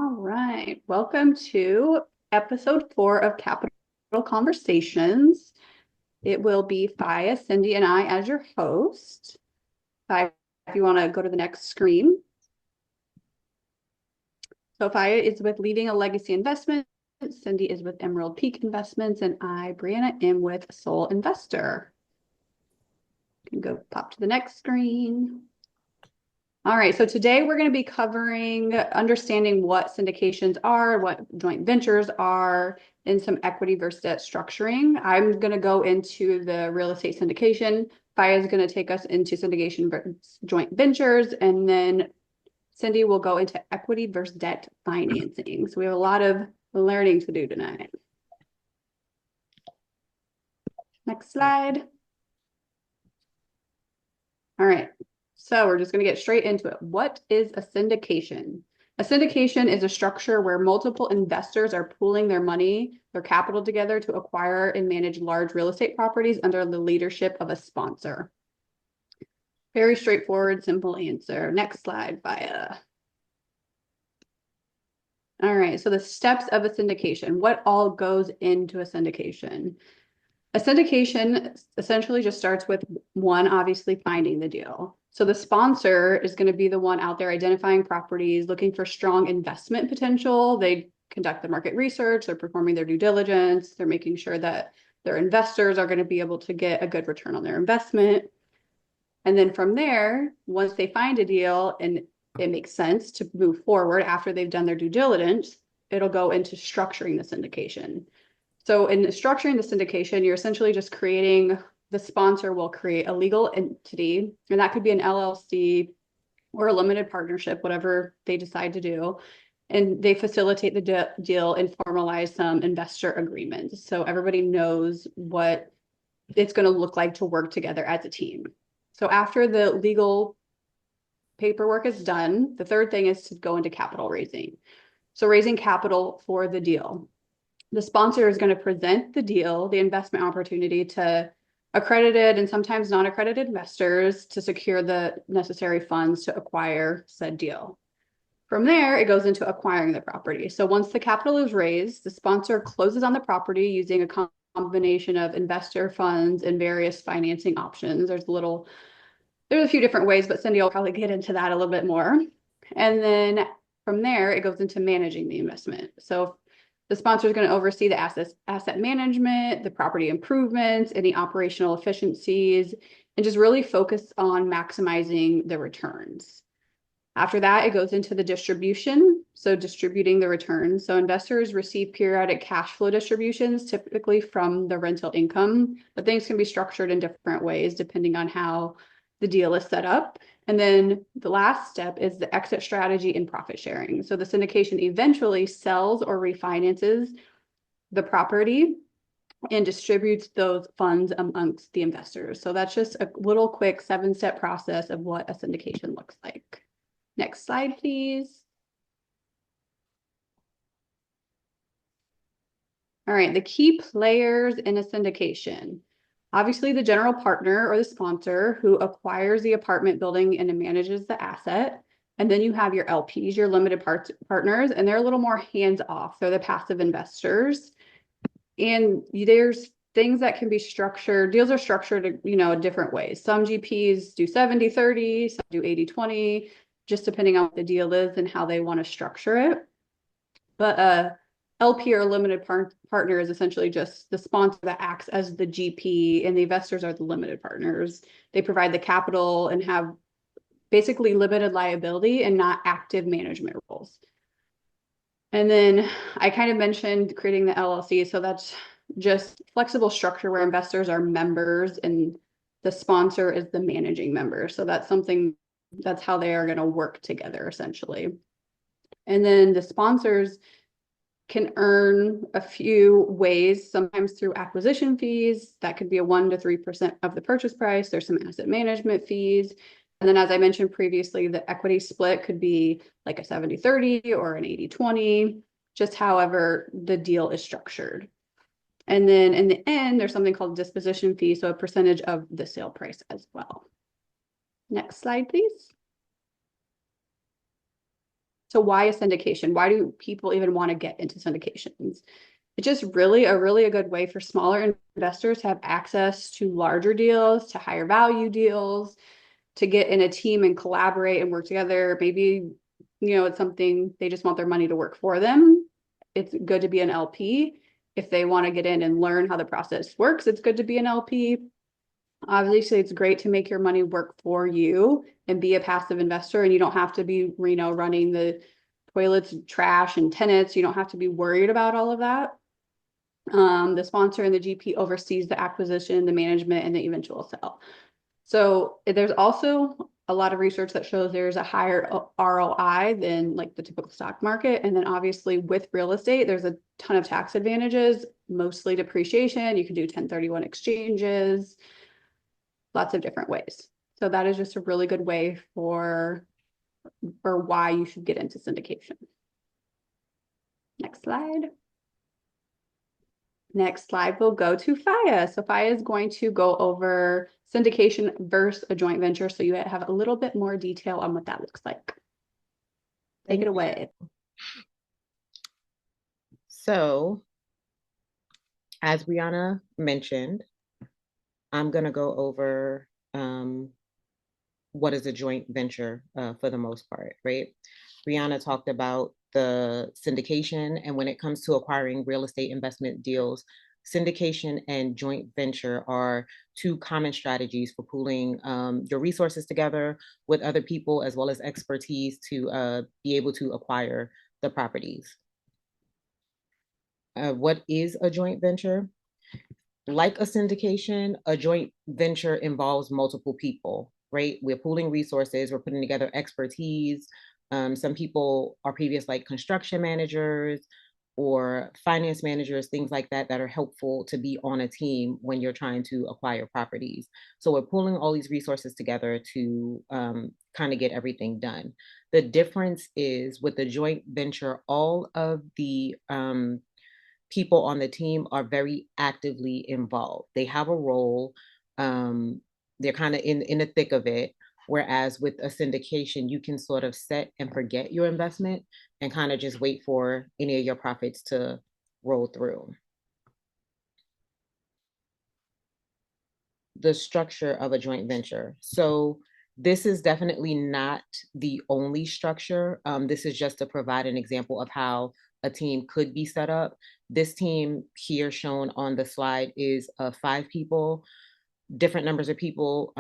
All right, welcome to episode 4 of Capital Conversations. It will be 𝘠𝘮, Cindy, and I as your host. 𝘠𝘮, if you want to go to the next screen. So 𝘠𝘮 is with Leaving a Legacy Investment. Cindy is with Emerald Peak Investments, and I, Brianna, am with Soul Investor. You can go pop to the next screen. All right, so today we're going to be covering understanding what syndications are, what joint ventures are, and some equity versus debt structuring. I'm going to go into the real estate syndication. 𝘠𝘮 is going to take us into syndication versus joint ventures, and then Cindy will go into equity versus debt financing. So we have a lot of learning to do tonight. Next slide. All right. So we're just going to get straight into it. What is a syndication? A syndication is a structure where multiple investors are pooling their money, their capital together to acquire and manage large real estate properties under the leadership of a sponsor. Very straightforward, simple answer. Next slide, 𝘠𝘮. All right, so the steps of a syndication. What all goes into a syndication? A syndication essentially just starts with one, obviously finding the deal. So the sponsor is going to be the one out there identifying properties, looking for strong investment potential. They conduct the market research, they're performing their due diligence, they're making sure that their investors are going to be able to get a good return on their investment. And then from there, once they find a deal and it makes sense to move forward after they've done their due diligence, it'll go into structuring the syndication. So in structuring the syndication, you're essentially just creating, the sponsor will create a legal entity, and that could be an LLC or a limited partnership, whatever they decide to do. And they facilitate the deal and formalize some investor agreements. So everybody knows what it's going to look like to work together as a team. So after the legal paperwork is done, the third thing is to go into capital raising. So raising capital for the deal. The sponsor is going to present the deal, the investment opportunity, to accredited and sometimes non-accredited investors to secure the necessary funds to acquire said deal. From there, it goes into acquiring the property. So once the capital is raised, the sponsor closes on the property using a combination of investor funds and various financing options. There's a few different ways, but Cindy will probably get into that a little bit more. And then from there, it goes into managing the investment. So the sponsor is going to oversee the asset management, the property improvements, any operational efficiencies, and just really focus on maximizing the returns. After that, it goes into the distribution, so distributing the returns. So investors receive periodic cash flow distributions, typically from the rental income, but things can be structured in different ways depending on how the deal is set up. And then the last step is the exit strategy and profit sharing. So the syndication eventually sells or refinances the property and distributes those funds amongst the investors. So that's just a little quick 7-step process of what a syndication looks like. Next slide, please. All right, the key players in a syndication. Obviously, the general partner or the sponsor who acquires the apartment building and manages the asset. And then you have your LPs, your limited partners, and they're a little more hands-off. They're the passive investors. And there's things that can be structured. Deals are structured, in different ways. Some GPs do 70-30, some do 80-20, just depending on what the deal is and how they want to structure it. But LP or limited partner is essentially just the sponsor that acts as the GP, and the investors are the limited partners. They provide the capital and have basically limited liability and not active management roles. And then I kind of mentioned creating the LLC. So that's just flexible structure where investors are members and the sponsor is the managing member. So that's how they are going to work together essentially. And then the sponsors can earn a few ways, sometimes through acquisition fees. That could be a 1 to 3% of the purchase price. There's some asset management fees. And then, as I mentioned previously, the equity split could be like a 70-30 or an 80-20, just however the deal is structured. And then in the end, there's something called disposition fee, so a percentage of the sale price as well. Next slide, please. So why a syndication? Why do people even want to get into syndications? It's just really a good way for smaller investors to have access to larger deals, to higher value deals, to get in a team and collaborate and work together. Maybe, it's something they just want their money to work for them. It's good to be an LP. If they want to get in and learn how the process works, it's good to be an LP. Obviously, it's great to make your money work for you and be a passive investor, and you don't have to be, running the toilets, trash, and tenants. You don't have to be worried about all of that. The sponsor and the GP oversees the acquisition, the management, and the eventual sale. So there's also a lot of research that shows there's a higher ROI than like the typical stock market. And then obviously with real estate, there's a ton of tax advantages, mostly depreciation. You can do 1031 exchanges, lots of different ways. So that is just a really good way for why you should get into syndication. Next slide. Next slide, we'll go to 𝘠𝘺. So 𝘠𝘺 is going to go over syndication versus a joint venture. So you have a little bit more detail on what that looks like. Take it away. So, as Brianna mentioned, I'm going to go over what is a joint venture for the most part, right? Brianna talked about the syndication, and when it comes to acquiring real estate investment deals, syndication and joint venture are two common strategies for pooling your resources together with other people as well as expertise to be able to acquire the properties. What is a joint venture? Like a syndication, a joint venture involves multiple people, right? We're pooling resources, we're putting together expertise. Some people are previous like construction managers or finance managers, things like that, that are helpful to be on a team when you're trying to acquire properties. So we're pulling all these resources together to kind of get everything done. The difference is with the joint venture, all of the people on the team are very actively involved. They have a role. They're kind of in the thick of it. Whereas with a syndication, you can sort of set and forget your investment and kind of just wait for any of your profits to roll through. The structure of a joint venture. So this is definitely not the only structure. This is just to provide an example of how a team could be set up. This team here shown on the slide is 5 people. Different numbers of people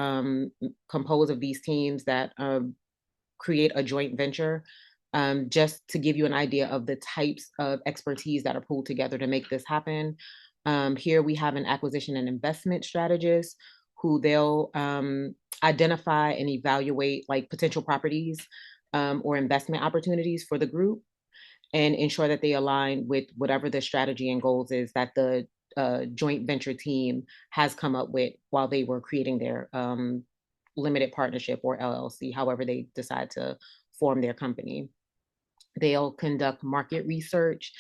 compose of these teams that create a joint venture. Just to give you an idea of the types of expertise that are pulled together to make this happen. Here we have an acquisition and investment strategist who they'll identify and evaluate like potential properties or investment opportunities for the group and ensure that they align with whatever the strategy and goals is that the joint venture team has come up with while they were creating their limited partnership or LLC, however they decide to form their company. They'll conduct market research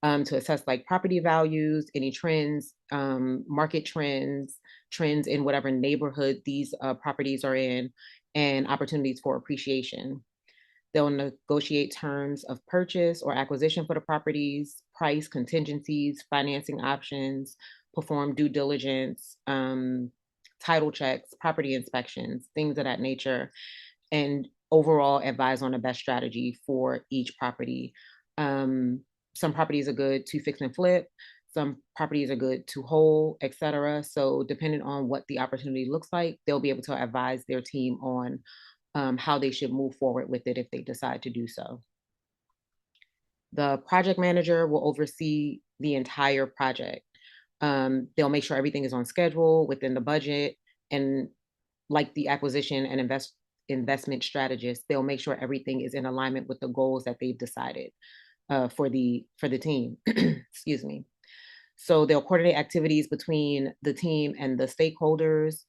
to assess like property values, any trends, market trends, trends in whatever neighborhood these properties are in, and opportunities for appreciation. They'll negotiate terms of purchase or acquisition for the properties, price, contingencies, financing options, perform due diligence, title checks, property inspections, things of that nature, and overall advise on the best strategy for each property. Some properties are good to fix and flip. Some properties are good to hold, etc. So depending on what the opportunity looks like, they'll be able to advise their team on how they should move forward with it if they decide to do so. The project manager will oversee the entire project. They'll make sure everything is on schedule, within the budget, and like the acquisition and investment strategist, they'll make sure everything is in alignment with the goals that they've decided for the team. Excuse me. So they'll coordinate activities between the team and the stakeholders.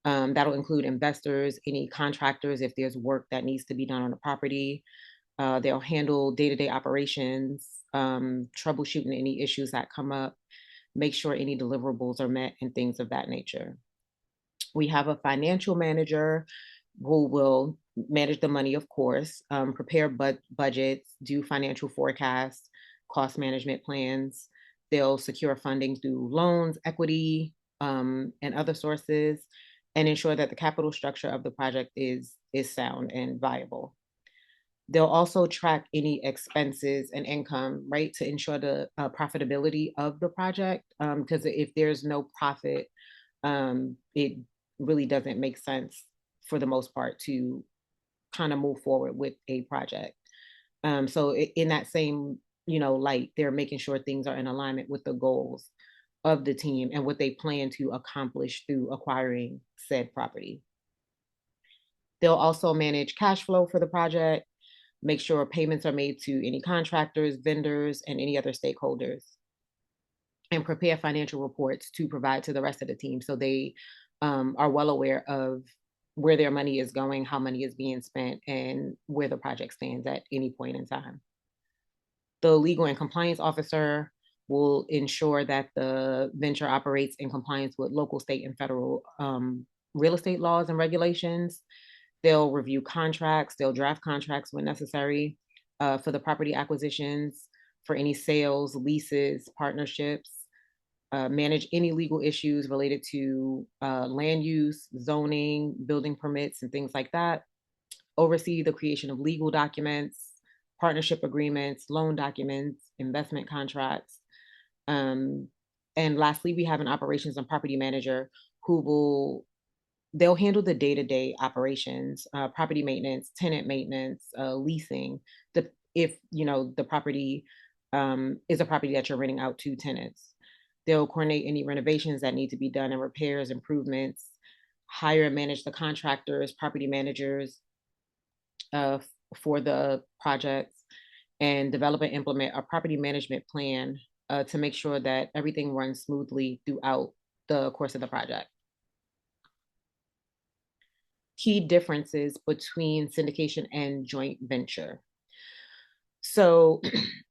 That'll include investors, any contractors, if there's work that needs to be done on the property. They'll handle day-to-day operations, troubleshooting any issues that come up, make sure any deliverables are met, and things of that nature. We have a financial manager who will manage the money, of course, prepare budgets, do financial forecasts, cost management plans. They'll secure funding through loans, equity, and other sources, and ensure that the capital structure of the project is sound and viable. They'll also track any expenses and income, right, to ensure the profitability of the project. Because if there's no profit, it really doesn't make sense for the most part to kind of move forward with a project. So in that same, light, they're making sure things are in alignment with the goals of the team and what they plan to accomplish through acquiring said property. They'll also manage cash flow for the project, make sure payments are made to any contractors, vendors, and any other stakeholders, and prepare financial reports to provide to the rest of the team so they are well aware of where their money is going, how money is being spent, and where the project stands at any point in time. The legal and compliance officer will ensure that the venture operates in compliance with local, state, and federal real estate laws and regulations. They'll review contracts, they'll draft contracts when necessary for the property acquisitions, for any sales, leases, partnerships, manage any legal issues related to land use, zoning, building permits, and things like that. Oversee the creation of legal documents, partnership agreements, loan documents, investment contracts. And lastly, we have an operations and property manager they'll handle the day-to-day operations, property maintenance, tenant maintenance, leasing, if the property is a property that you're renting out to tenants. They'll coordinate any renovations that need to be done and repairs, improvements, hire and manage the contractors, property managers for the projects, and develop and implement a property management plan to make sure that everything runs smoothly throughout the course of the project. Key differences between syndication and joint venture. So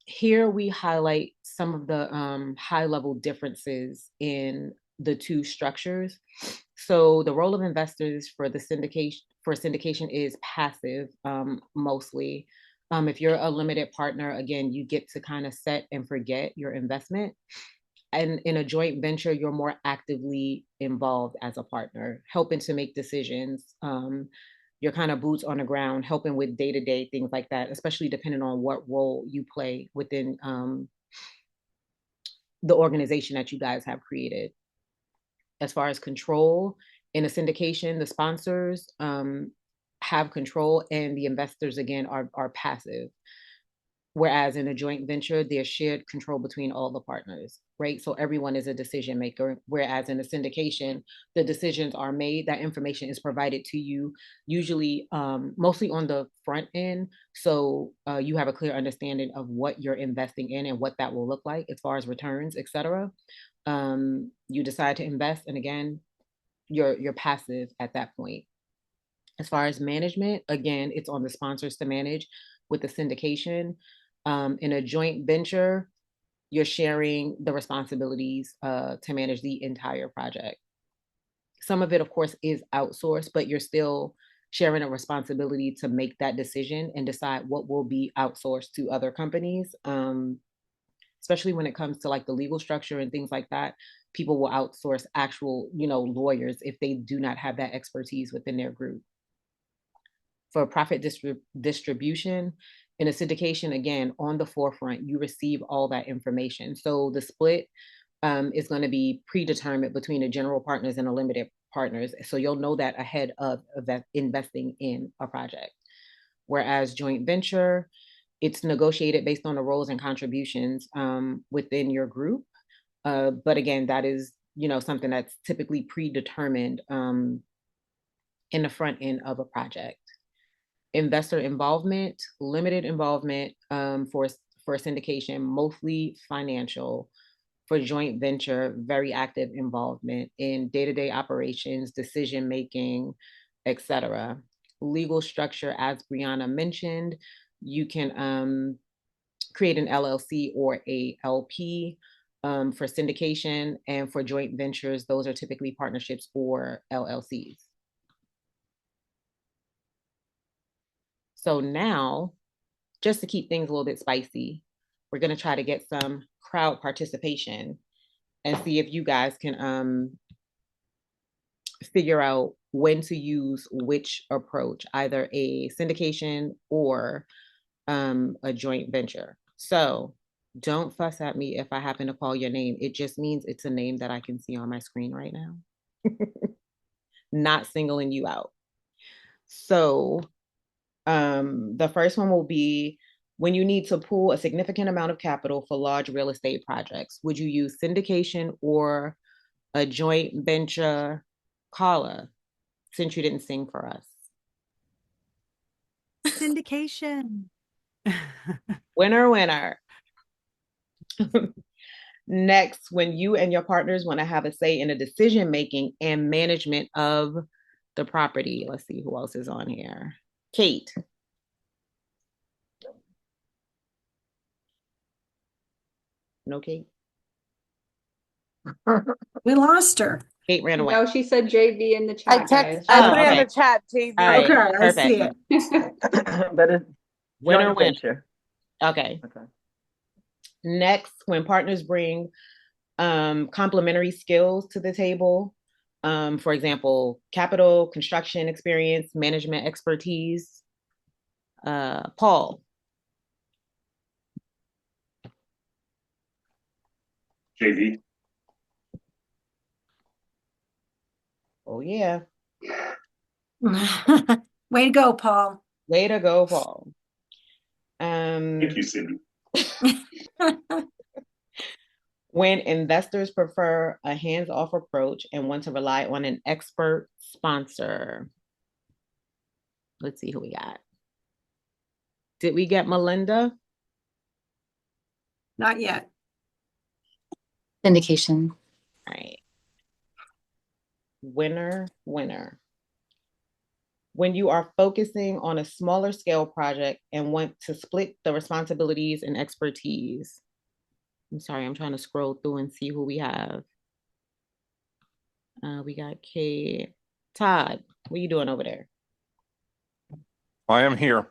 here we highlight some of the high-level differences in the two structures. So the role of investors for syndication is passive, mostly. If you're a limited partner, again, you get to kind of set and forget your investment. And in a joint venture, you're more actively involved as a partner, helping to make decisions. You're kind of boots on the ground, helping with day-to-day things like that, especially depending on what role you play within the organization that you guys have created. As far as control, in a syndication, the sponsors have control and the investors, again, are passive. Whereas in a joint venture, there's shared control between all the partners, right? So everyone is a decision maker. Whereas in a syndication, the decisions are made, that information is provided to you, usually mostly on the front end. So you have a clear understanding of what you're investing in and what that will look like as far as returns, et cetera. You decide to invest, and again, you're passive at that point. As far as management, again, it's on the sponsors to manage. With the syndication, in a joint venture, you're sharing the responsibilities to manage the entire project. Some of it, of course, is outsourced, but you're still sharing a responsibility to make that decision and decide what will be outsourced to other companies. Especially when it comes to like the legal structure and things like that, people will outsource actual, lawyers if they do not have that expertise within their group. For profit distribution, in a syndication, again, on the forefront, you receive all that information. So the split is going to be predetermined between the general partners and the limited partners. So you'll know that ahead of investing in a project. Whereas joint venture, it's negotiated based on the roles and contributions within your group. But again, that is, something that's typically predetermined in the front end of a project. Investor involvement, limited involvement for syndication, mostly financial. For joint venture, very active involvement in day-to-day operations, decision making, etc. Legal structure, as Brianna mentioned, you can create an LLC or a LP for syndication, and for joint ventures, those are typically partnerships or LLCs. So now, just to keep things a little bit spicy, we're going to try to get some crowd participation and see if you guys can figure out when to use which approach, either a syndication or a joint venture. So don't fuss at me if I happen to call your name. It just means it's a name that I can see on my screen right now. Not singling you out. So the first one will be when you need to pool a significant amount of capital for large real estate projects. Would you use syndication or a joint venture? Carla, since you didn't sing for us. Syndication. Winner, winner. Next, when you and your partners want to have a say in the decision making and management of the property. Let's see who else is on here. Kate. No, Kate. We lost her. Kate ran away. No, she said JV in the I chat, text. guys. I Oh, put it in okay. the chat, JV. All right, Okay, I perfect. see it. But it's Winner, joint winner. venture. Okay. Okay. Next, when partners bring complementary skills to the table, for example, capital, construction experience, management expertise. Paul. JV. Oh, yeah. Way to go, Paul. Way to go, Paul. Thank you, Cindy. When investors prefer a hands-off approach and want to rely on an expert sponsor. Let's see who we got. Did we get Melinda? Not yet. Syndication. All right. Winner, winner. When you are focusing on a smaller scale project and want to split the responsibilities and expertise. I'm sorry, I'm trying to scroll through and see who we have. We got Kate. Todd, what are you doing over there? I am here.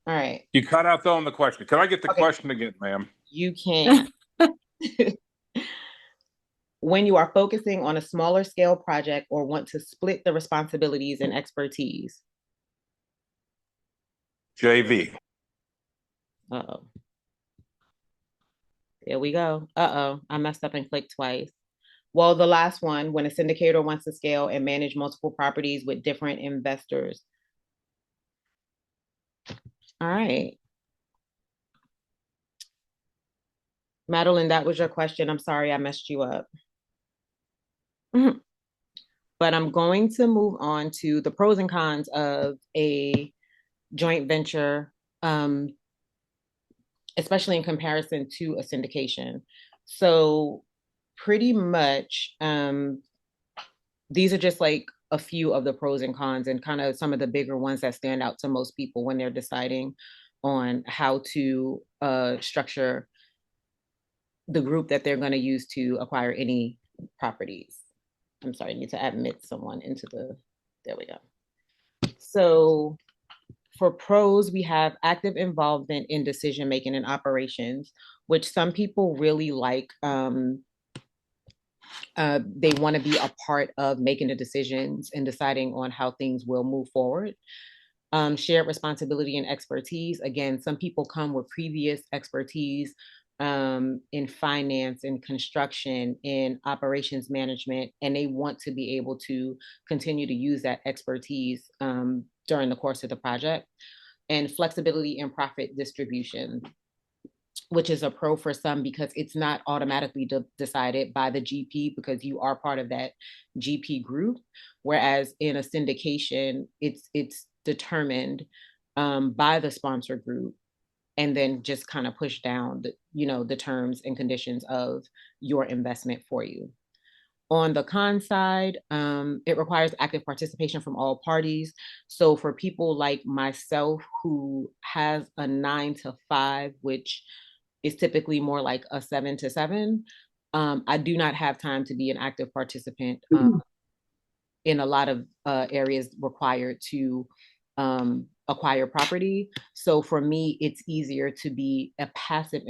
All right. You cut out though on the question. Can I get the Okay. question again, ma'am? You can. When you are focusing on a smaller scale project or want to split the responsibilities and expertise. JV. Uh-oh. There we go. Uh-oh, I messed up and clicked twice. Well, the last one, when a syndicator wants to scale and manage multiple properties with different investors. All right. Madeline, that was your question. I'm sorry I messed you up. But I'm going to move on to the pros and cons of a joint venture, especially in comparison to a syndication. So pretty much, these are just like a few of the pros and cons and kind of some of the bigger ones that stand out to most people when they're deciding on how to structure the group that they're going to use to acquire any properties. I'm sorry, I need to admit someone into the, there we go. So for pros, we have active involvement in decision-making and operations, which some people really like. They want to be a part of making the decisions and deciding on how things will move forward. Shared responsibility and expertise. Again, some people come with previous expertise in finance, in construction, in operations management, and they want to be able to continue to use that expertise during the course of the project. And flexibility in profit distribution, which is a pro for some because it's not automatically decided by the GP because you are part of that GP group. Whereas in a syndication, it's determined by the sponsor group and then just kind of push down the terms and conditions of your investment for you. On the con side, it requires active participation from all parties. So for people like myself who has a 9 to 5, which is typically more like a 7 to 7, I do not have time to be an active participant in a lot of areas required to acquire property. So for me, it's easier to be a passive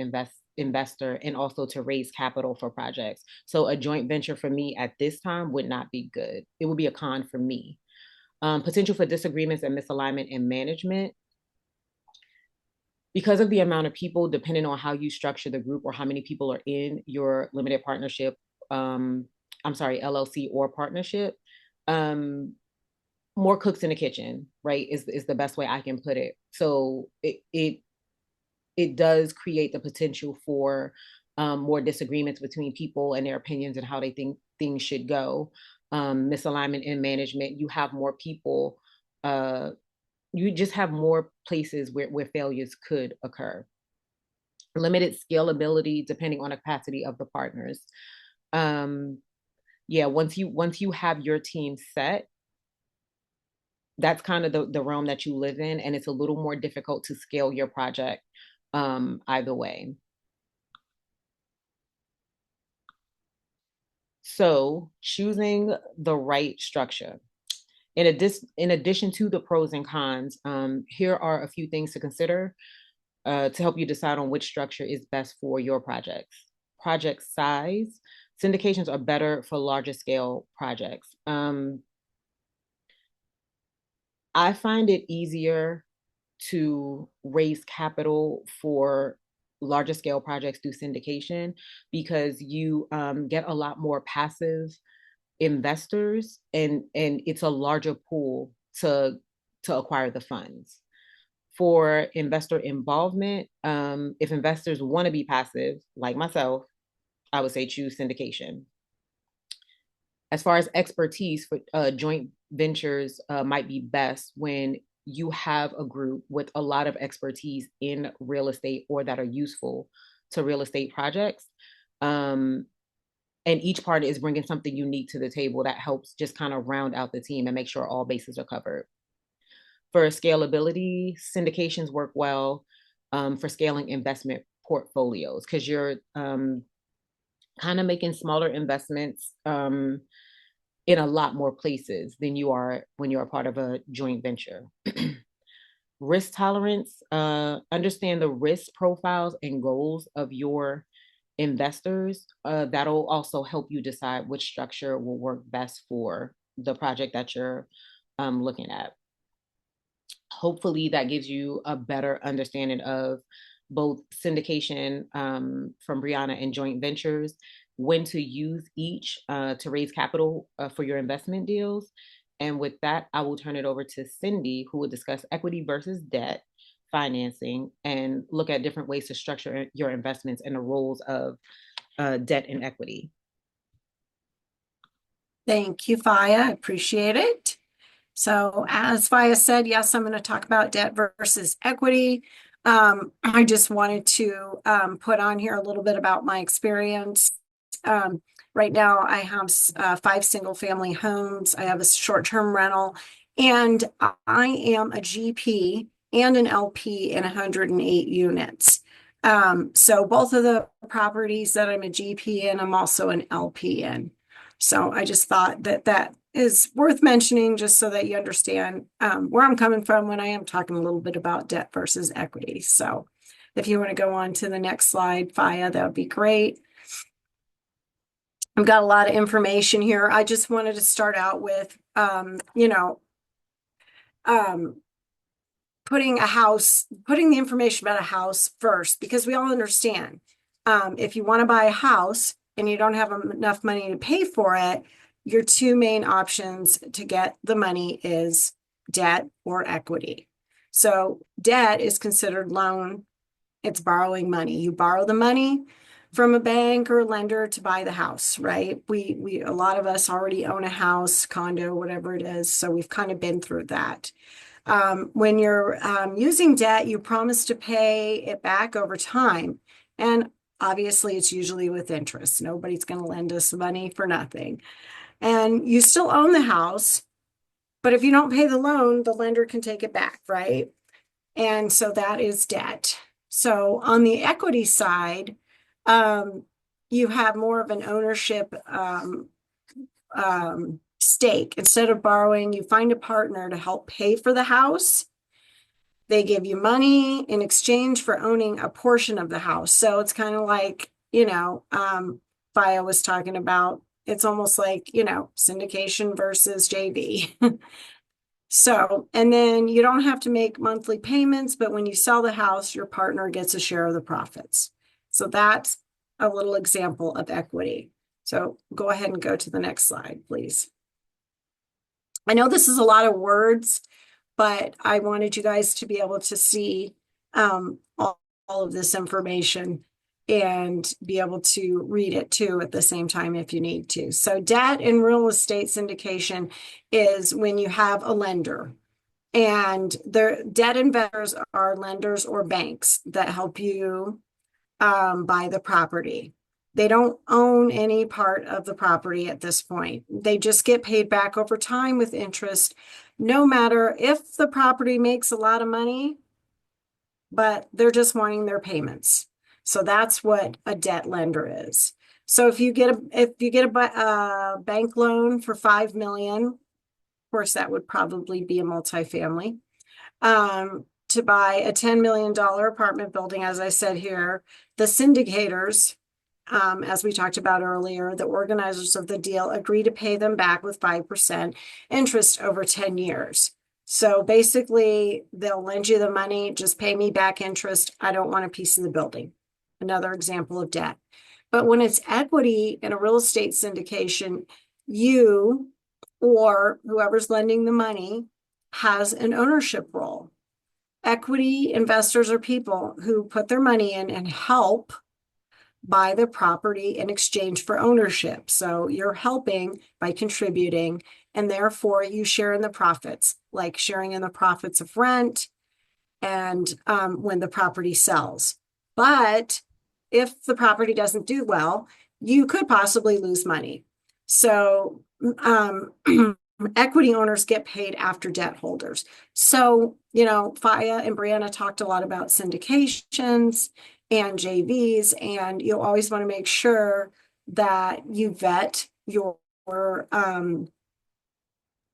investor and also to raise capital for projects. So a joint venture for me at this time would not be good. It would be a con for me. Potential for disagreements and misalignment in management. Because of the amount of people, depending on how you structure the group or how many people are in your limited partnership, LLC or partnership, more cooks in the kitchen, right, is the best way I can put it. So it does create the potential for more disagreements between people and their opinions and how they think things should go. Misalignment in management, you have more people, you just have more places where failures could occur. Limited scalability depending on the capacity of the partners. Yeah, once you have your team set, that's kind of the realm that you live in, and it's a little more difficult to scale your project either way. So choosing the right structure. In addition to the pros and cons, here are a few things to consider to help you decide on which structure is best for your projects. Project size. Syndications are better for larger scale projects. I find it easier to raise capital for larger scale projects through syndication because you get a lot more passive investors and it's a larger pool to acquire the funds. For investor involvement, if investors want to be passive, like myself, I would say choose syndication. As far as expertise, for joint ventures might be best when you have a group with a lot of expertise in real estate or that are useful to real estate projects. And each party is bringing something unique to the table that helps just kind of round out the team and make sure all bases are covered. For scalability, syndications work well for scaling investment portfolios because you're kind of making smaller investments in a lot more places than you are when you're a part of a joint venture. Risk tolerance, understand the risk profiles and goals of your investors. That'll also help you decide which structure will work best for the project that you're looking at. Hopefully that gives you a better understanding of both syndication from Brianna and joint ventures, when to use each to raise capital for your investment deals. And with that, I will turn it over to Cindy, who will discuss equity versus debt financing and look at different ways to structure your investments and the roles of debt and equity. Thank you, Faya. I appreciate it. So as Faya said, yes, I'm going to talk about debt versus equity. I just wanted to put on here a little bit about my experience. Right now, I have 5 single-family homes. I have a short-term rental, and I am a GP and an LP in 108 units. So both of the properties that I'm a GP in, I'm also an LP in. So I just thought that is worth mentioning just so that you understand where I'm coming from when I am talking a little bit about debt versus equity. So if you want to go on to the next slide, Faya, that would be great. I've got a lot of information here. I just wanted to start out with, putting the information about a house first, because we all understand if you want to buy a house and you don't have enough money to pay for it, your 2 main options to get the money is debt or equity. So debt is considered loan. It's borrowing money. You borrow the money from a bank or a lender to buy the house, right? We a lot of us already own a house, condo, whatever it is. So we've kind of been through that. When you're using debt, you promise to pay it back over time. And obviously, it's usually with interest. Nobody's going to lend us money for nothing. And you still own the house, but if you don't pay the loan, the lender can take it back, right? And so that is debt. So on the equity side, you have more of an ownership stake. Instead of borrowing, you find a partner to help pay for the house. They give you money in exchange for owning a portion of the house. So it's kind of like, Faya was talking about, it's almost like, syndication versus JV. So, and then you don't have to make monthly payments, but when you sell the house, your partner gets a share of the profits. So that's a little example of equity. So go ahead and go to the next slide, please. I know this is a lot of words, but I wanted you guys to be able to see all of this information and be able to read it too at the same time if you need to. So debt in real estate syndication is when you have a lender, and their debt investors are lenders or banks that help you buy the property. They don't own any part of the property at this point. They just get paid back over time with interest, no matter if the property makes a lot of money, but they're just wanting their payments. So that's what a debt lender is. So if you get a bank loan for $5 million, of course, that would probably be a multifamily, to buy a $10 million apartment building, as I said here, the syndicators, as we talked about earlier, the organizers of the deal agree to pay them back with 5% interest over 10 years. So basically, they'll lend you the money, just pay me back interest. I don't want a piece of the building. Another example of debt. But when it's equity in a real estate syndication, you or whoever's lending the money has an ownership role. Equity investors are people who put their money in and help buy the property in exchange for ownership. So you're helping by contributing, and therefore you share in the profits, like sharing in the profits of rent and when the property sells. But if the property doesn't do well, you could possibly lose money. So equity owners get paid after debt holders. So, Faya and Brianna talked a lot about syndications and JVs, and you'll always want to make sure that you vet your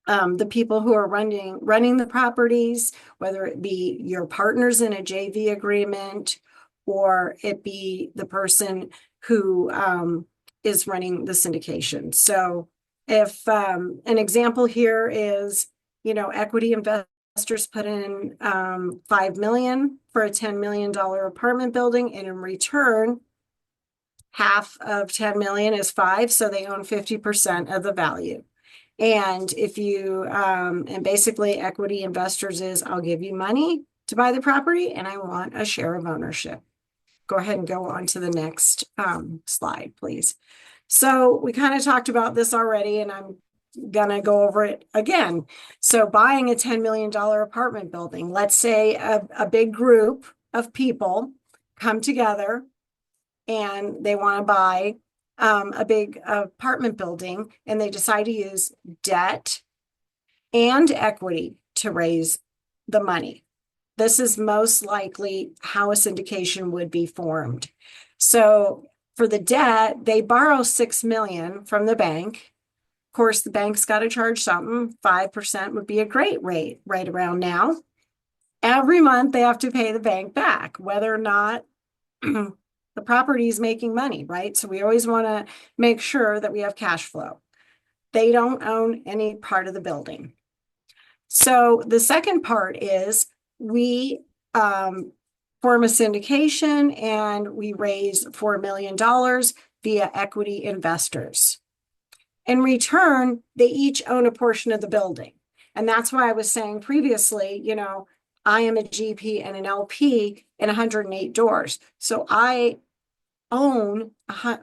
the people who are running the properties, whether it be your partners in a JV agreement or it be the person who is running the syndication. So if an example here is, equity investors put in $5 million for a $10 million apartment building, and in return, half of 10 million is 5, so they own 50% of the value. And if you, and basically equity investors is, I'll give you money to buy the property and I want a share of ownership. Go ahead and go on to the next slide, please. So we kind of talked about this already, and I'm gonna go over it again. So buying a $10 million apartment building, let's say a big group of people come together and they want to buy a big apartment building, and they decide to use debt and equity to raise the money. This is most likely how a syndication would be formed. So for the debt, they borrow $6 million from the bank. Of course, the bank's got to charge something. 5% would be a great rate right around now. Every month they have to pay the bank back, whether or not the property is making money, right? So we always want to make sure that we have cash flow. They don't own any part of the building. So the second part is we form a syndication and we raise $4 million via equity investors. In return, they each own a portion of the building. And that's why I was saying previously, I am a GP and an LP in 108 doors. So I own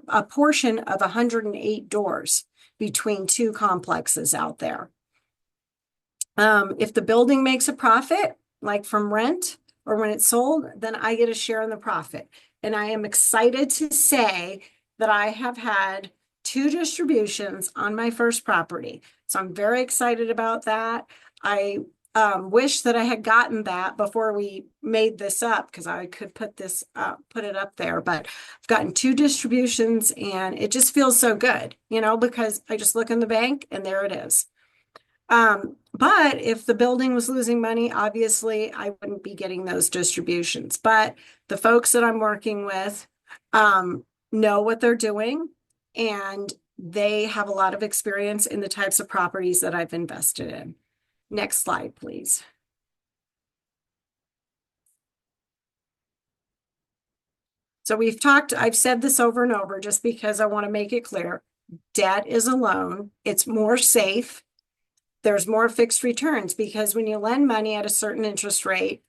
a portion of 108 doors between two complexes out there. If the building makes a profit, like from rent or when it's sold, then I get a share in the profit. And I am excited to say that I have had 2 distributions on my first property. So I'm very excited about that. I wish that I had gotten that before we made this up, because I could put it up there, but I've gotten 2 distributions and it just feels so good, because I just look in the bank and there it is. But if the building was losing money, obviously I wouldn't be getting those distributions. But the folks that I'm working with know what they're doing, and they have a lot of experience in the types of properties that I've invested in. Next slide, please. So I've said this over and over just because I want to make it clear. Debt is a loan. It's more safe. There's more fixed returns because when you lend money at a certain interest rate,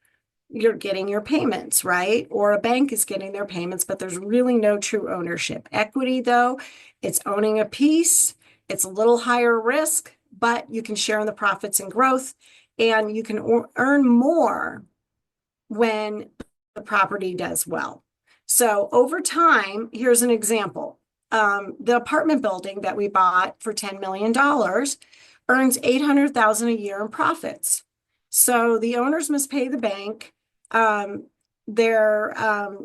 you're getting your payments, right? Or a bank is getting their payments, but there's really no true ownership. Equity, though, it's owning a piece. It's a little higher risk, but you can share in the profits and growth, and you can earn more when the property does well. So over time, here's an example. The apartment building that we bought for $10 million earns $800,000 a year in profits. So the owners must pay the bank their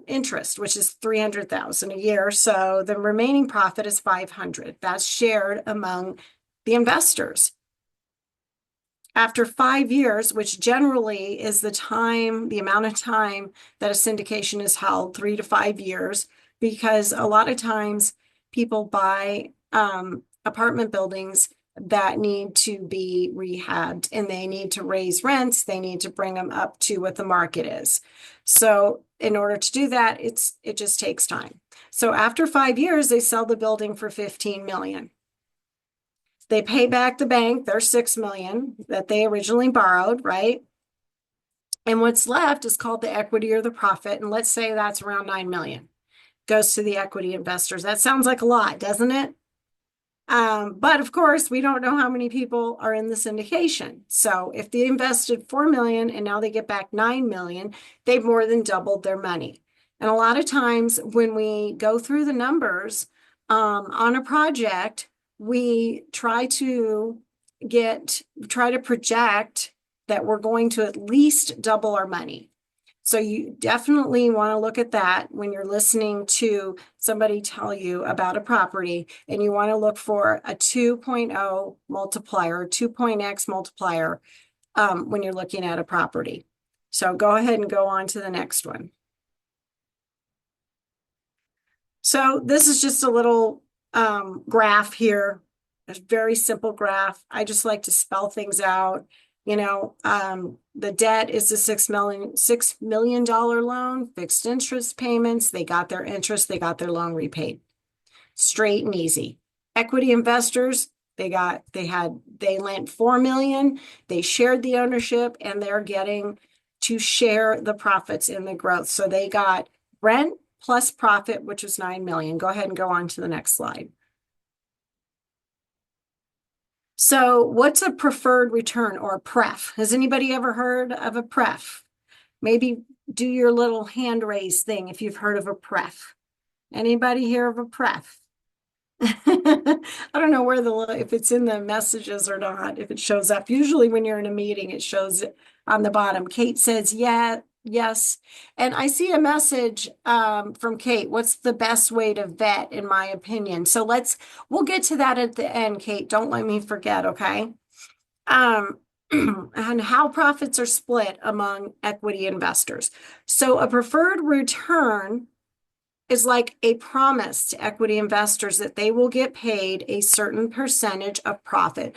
interest, which is $300,000 a year. So the remaining profit is $500,000. That's shared among the investors. After 5 years, which generally is the amount of time that a syndication is held, 3 to 5 years, because a lot of times people buy apartment buildings that need to be rehabbed and they need to raise rents. They need to bring them up to what the market is. So in order to do that, it just takes time. So after 5 years, they sell the building for $15 million. They pay back the bank their $6 million that they originally borrowed, right? And what's left is called the equity or the profit. And let's say that's around $9 million. Goes to the equity investors. That sounds like a lot, doesn't it? But of course, we don't know how many people are in the syndication. So if they invested $4 million and now they get back $9 million, they've more than doubled their money. And a lot of times when we go through the numbers on a project, we try to project that we're going to at least double our money. So you definitely want to look at that when you're listening to somebody tell you about a property, and you want to look for a 2.0 multiplier, 2.x multiplier when you're looking at a property. So go ahead and go on to the next one. So this is just a little graph here, a very simple graph. I just like to spell things out. You know, the debt is a $6 million loan, fixed interest payments. They got their interest, they got their loan repaid. Straight and easy. Equity investors, they lent $4 million, they shared the ownership, and they're getting to share the profits in the growth. So they got rent plus profit, which was $9 million. Go ahead and go on to the next slide. So what's a preferred return, or a pref? Has anybody ever heard of a pref? Maybe do your little hand raise thing if you've heard of a pref. Anybody hear of a pref? I don't know if it's in the messages or not, if it shows up. Usually when you're in a meeting, it shows on the bottom. Kate says, yeah, yes. And I see a message from Kate. What's the best way to vet, in my opinion? So we'll get to that at the end, Kate. Don't let me forget, okay? And how profits are split among equity investors. So a preferred return is like a promise to equity investors that they will get paid a certain percentage of profit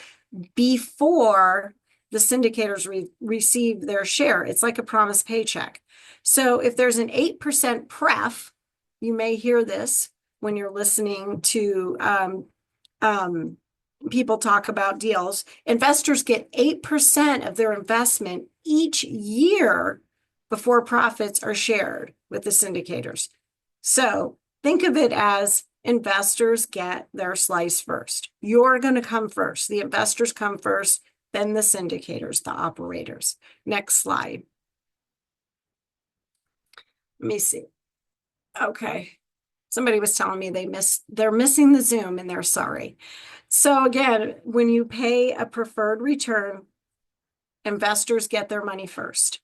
before the syndicators receive their share. It's like a promised paycheck. So if there's an 8% pref, you may hear this when you're listening to people talk about deals. Investors get 8% of their investment each year before profits are shared with the syndicators. So think of it as investors get their slice first. You're going to come first. The investors come first, then the syndicators, the operators. Next slide. Let me see. Okay. Somebody was telling me they're missing the Zoom and they're sorry. So again, when you pay a preferred return, investors get their money first.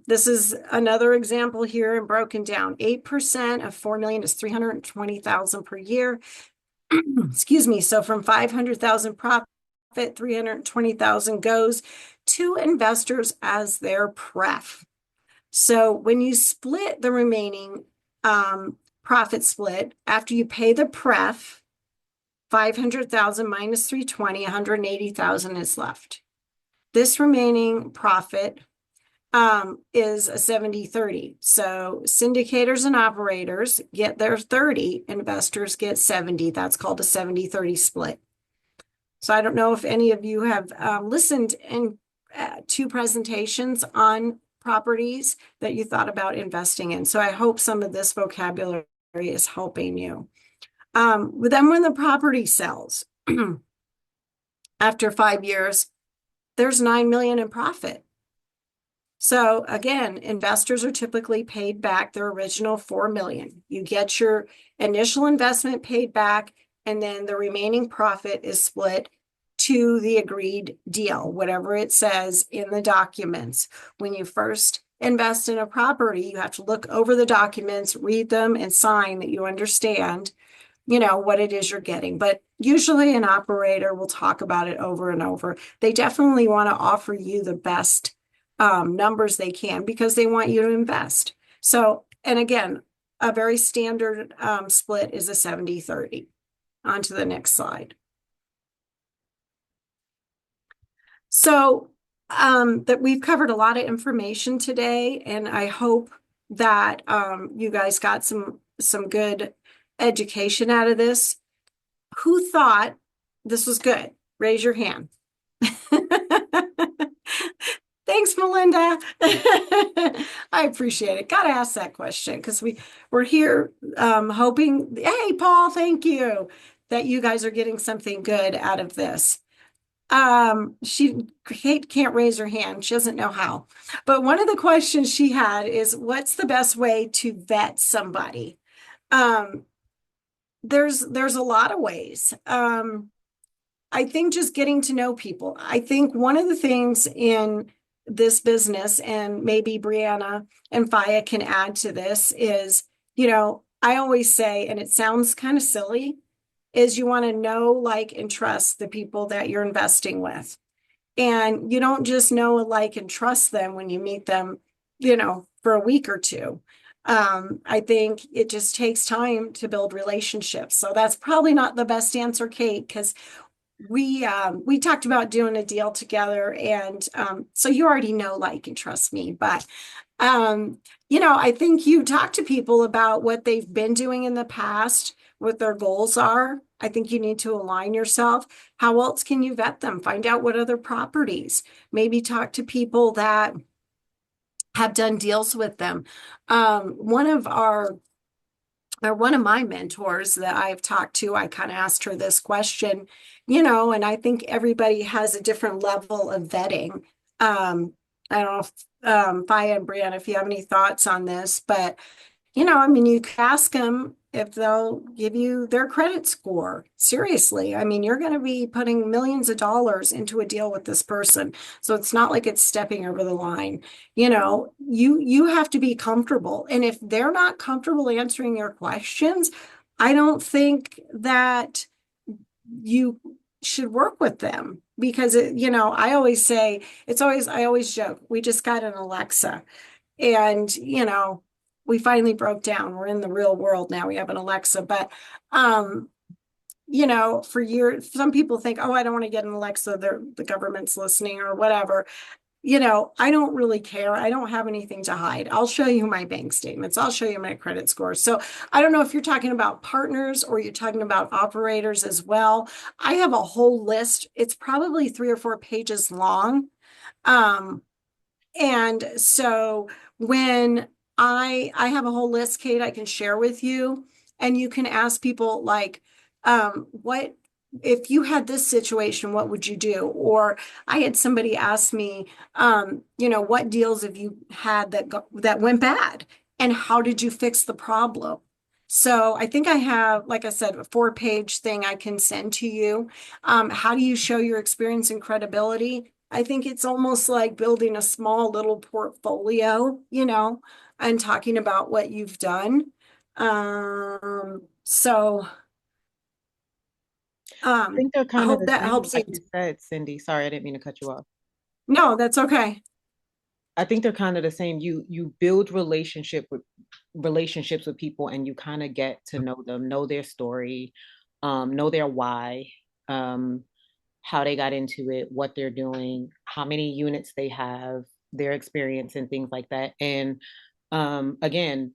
This is another example here and broken down. 8% of $4 million is $320,000 per year. Excuse me. So from $500,000 profit profit, 320,000 goes to investors as their pref. So when you split the remaining profit split, after you pay the pref, 500,000 minus 320, 180,000 is left. This remaining profit is a 70-30. So syndicators and operators get their 30, investors get 70. That's called a 70-30 split. So I don't know if any of you have listened to presentations on properties that you thought about investing in. So I hope some of this vocabulary is helping you. But then when the property sells after 5 years, there's 9 million in profit. So again, investors are typically paid back their original 4 million. You get your initial investment paid back, and then the remaining profit is split to the agreed deal, whatever it says in the documents. When you first invest in a property, you have to look over the documents, read them, and sign that you understand, you know, what it is you're getting. But usually an operator will talk about it over and over. They definitely want to offer you the best numbers they can because they want you to invest. So, and again, a very standard split is a 70-30. On to the next slide. So that we've covered a lot of information today, and I hope that you guys got some good education out of this. Who thought this was good? Raise your hand. Thanks, Melinda. I appreciate it. Got to ask that question because we're here hoping. Hey, Paul, thank you that you guys are getting something good out of this. Kate can't raise her hand. She doesn't know how. But one of the questions she had is, what's the best way to vet somebody? There's a lot of ways. I think just getting to know people. I think one of the things in this business, and maybe Brianna and Faya can add to this, is, you know, I always say, and it sounds kind of silly, is you want to know, like, and trust the people that you're investing with. And you don't just know, like, and trust them when you meet them, you know, for a week or two. I think it just takes time to build relationships. So that's probably not the best answer, Kate, because we talked about doing a deal together, and so you already know, like, and trust me. But you know, I think you talk to people about what they've been doing in the past, what their goals are. I think you need to align yourself. How else can you vet them? Find out what other properties. Maybe talk to people that have done deals with them. One of my mentors that I've talked to, I kind of asked her this question, you know, and I think everybody has a different level of vetting. I don't know if Faya and Brianna, if you have any thoughts on this, but, you know, I mean, you can ask them if they'll give you their credit score. Seriously, I mean, you're going to be putting millions of dollars into a deal with this person. So it's not like it's stepping over the line. You know, you have to be comfortable. And if they're not comfortable answering your questions, I don't think that you should work with them, because you know, I always say, I always joke, we just got an Alexa, and, you know, we finally broke down. We're in the real world now. We have an Alexa, but, you know, for years, some people think, oh, I don't want to get an Alexa. The government's listening or whatever. You know, I don't really care. I don't have anything to hide. I'll show you my bank statements. I'll show you my credit score. So I don't know if you're talking about partners or you're talking about operators as well. I have a whole list. It's probably 3 or 4 pages long. And so when I have a whole list, Kate, I can share with you, and you can ask people, like, what if you had this situation, what would you do? Or I had somebody ask me, you know, what deals have you had that went bad, and how did you fix the problem? So I think I have, like I said, a 4-page thing I can send to you. How do you show your experience and credibility? I think it's almost like building a small little portfolio, you know, and talking about what you've done. So I think they're I kind of hope the that same, helps like you. you said, Cindy. Sorry, I didn't mean to cut you off. No, that's okay. I think they're kind of the same. You build relationships with people, and you kind of get to know them, know their story, know their why, um, how they got into it, what they're doing, how many units they have, their experience and things like that. And again,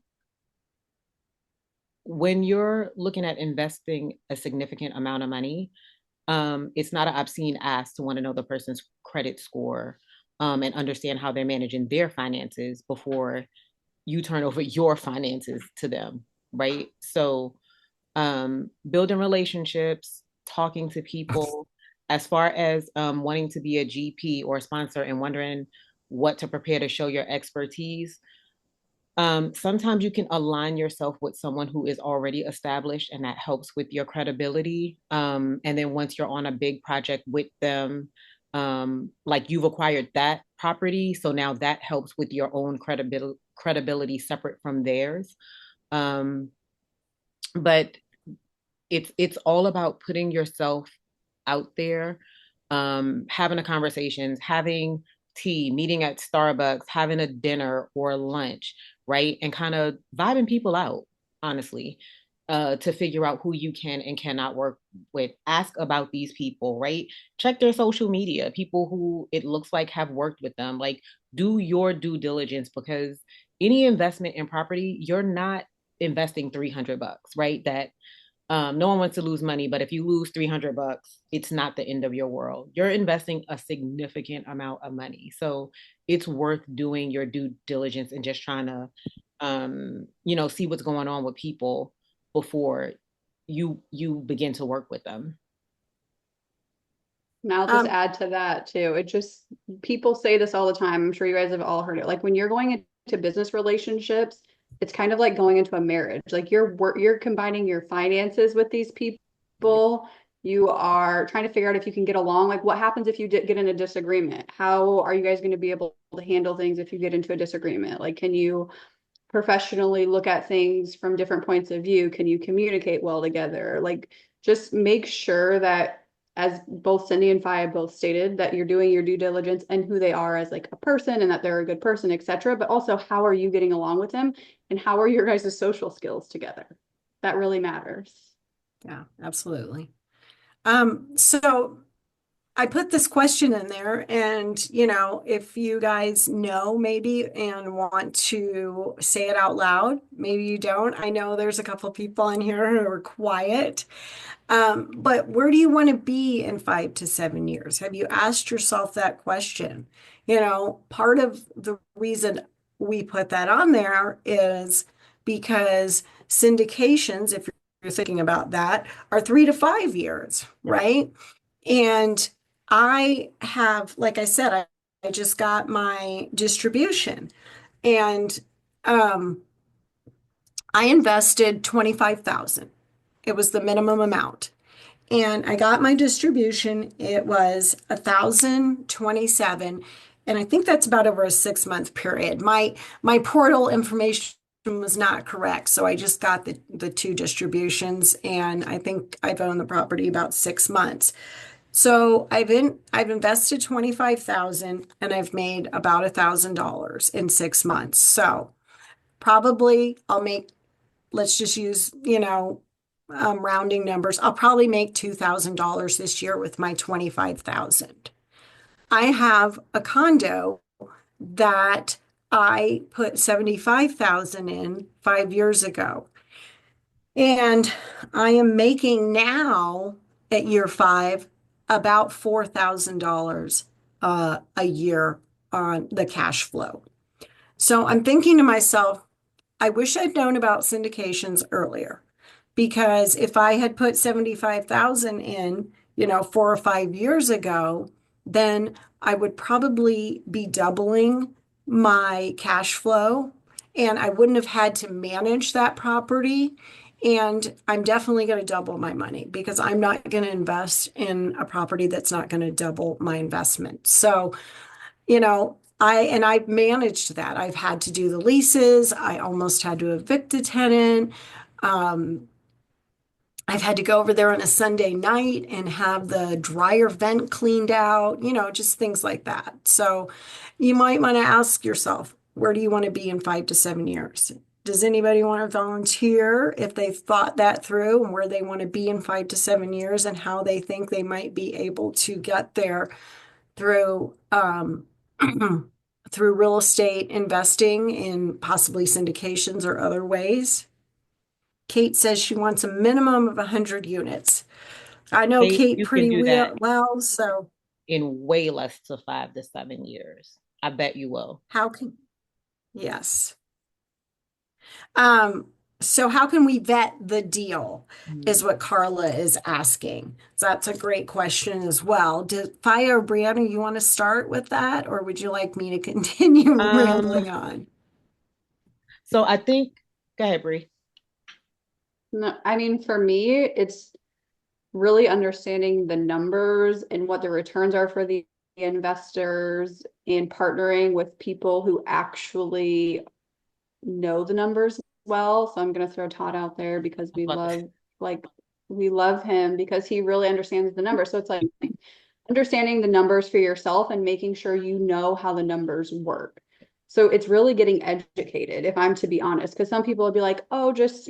when you're looking at investing a significant amount of money, it's not an obscene ask to want to know the person's credit score, and understand how they're managing their finances before you turn over your finances to them, right? So, building relationships, talking to people, as far as wanting to be a GP or a sponsor and wondering what to prepare to show your expertise. Sometimes you can align yourself with someone who is already established, and that helps with your credibility. And then once you're on a big project with them, like you've acquired that property, so now that helps with your own credibility separate from theirs. Um, but it's all about putting yourself out there, having a conversations, having tea, meeting at Starbucks, having a dinner or lunch, right? And kind of vibing people out, honestly, to figure out who you can and cannot work with. Ask about these people, right? Check their social media, people who it looks like have worked with them. Like, do your due diligence, because any investment in property, you're not investing $300, right? That no one wants to lose money, but if you lose $300, it's not the end of your world. You're investing a significant amount of money. So it's worth doing your due diligence and just trying to, see what's going on with people before you begin to work with them. And I'll just add to that too. People say this all the time. I'm sure you guys have all heard it. Like when you're going into business relationships, it's kind of like going into a marriage. Like you're combining your finances with these people. You are trying to figure out if you can get along. Like what happens if you get in a disagreement? How are you guys going to be able to handle things if you get into a disagreement? Like, can you professionally look at things from different points of view? Can you communicate well together? Like, just make sure that, as both Cindy and Fi have both stated, that you're doing your due diligence and who they are as like a person and that they're a good person, etc. But also, how are you getting along with them and how are your guys' social skills together? That really matters. Yeah, absolutely. So I put this question in there and, if you guys know maybe and want to say it out loud, maybe you don't. I know there's a couple people in here who are quiet. But where do you want to be in 5 to 7 years? Have you asked yourself that question? Part of the reason we put that on there is because syndications, if you're thinking about that, are 3 to 5 years, right? And I have, like I said, I just got my distribution and I invested 25,000. It was the minimum amount. And I got my distribution. It was 1,027. And I think that's about over a 6-month period. My portal information was not correct. So I just got the 2 distributions. And I think I've owned the property about 6 months. So I've invested 25,000 and I've made about $1,000 in 6 months. So probably I'll make, let's just use, rounding numbers. I'll probably make $2,000 this year with my 25,000. I have a condo that I put 75,000 in 5 years ago. And I am making now at year 5 about $4,000 a year on the cash flow. So I'm thinking to myself, I wish I'd known about syndications earlier, because if I had put 75,000 in, 4 or 5 years ago, then I would probably be doubling my cash flow and I wouldn't have had to manage that property. And I'm definitely going to double my money because I'm not going to invest in a property that's not going to double my investment. So, I've managed that. I've had to do the leases. I almost had to evict a tenant. I've had to go over there on a Sunday night and have the dryer vent cleaned out, just things like that. So you might want to ask yourself, where do you want to be in 5 to 7 years? Does anybody want to volunteer if they've thought that through and where they want to be in 5 to 7 years and how they think they might be able to get there through through real estate investing in possibly syndications or other ways? Kate says she wants a minimum of 100 units. I know Kate You can pretty do that well, so in way less to 5 to 7 years. I bet you will. yes. So how can we vet the deal is what Carla is asking. So that's a great question as well. Faya or Brianna, you want to start with that, or would you like me to continue rambling on? So I think, go ahead, Bree. No, I mean, for me, it's really understanding the numbers and what the returns are for the investors and partnering with people who actually know the numbers well. So I'm going to throw Todd out there because we love him because he really understands the numbers. So it's like understanding the numbers for yourself and making sure you know how the numbers work. So it's really getting educated, if I'm to be honest, because some people will be like, oh, just,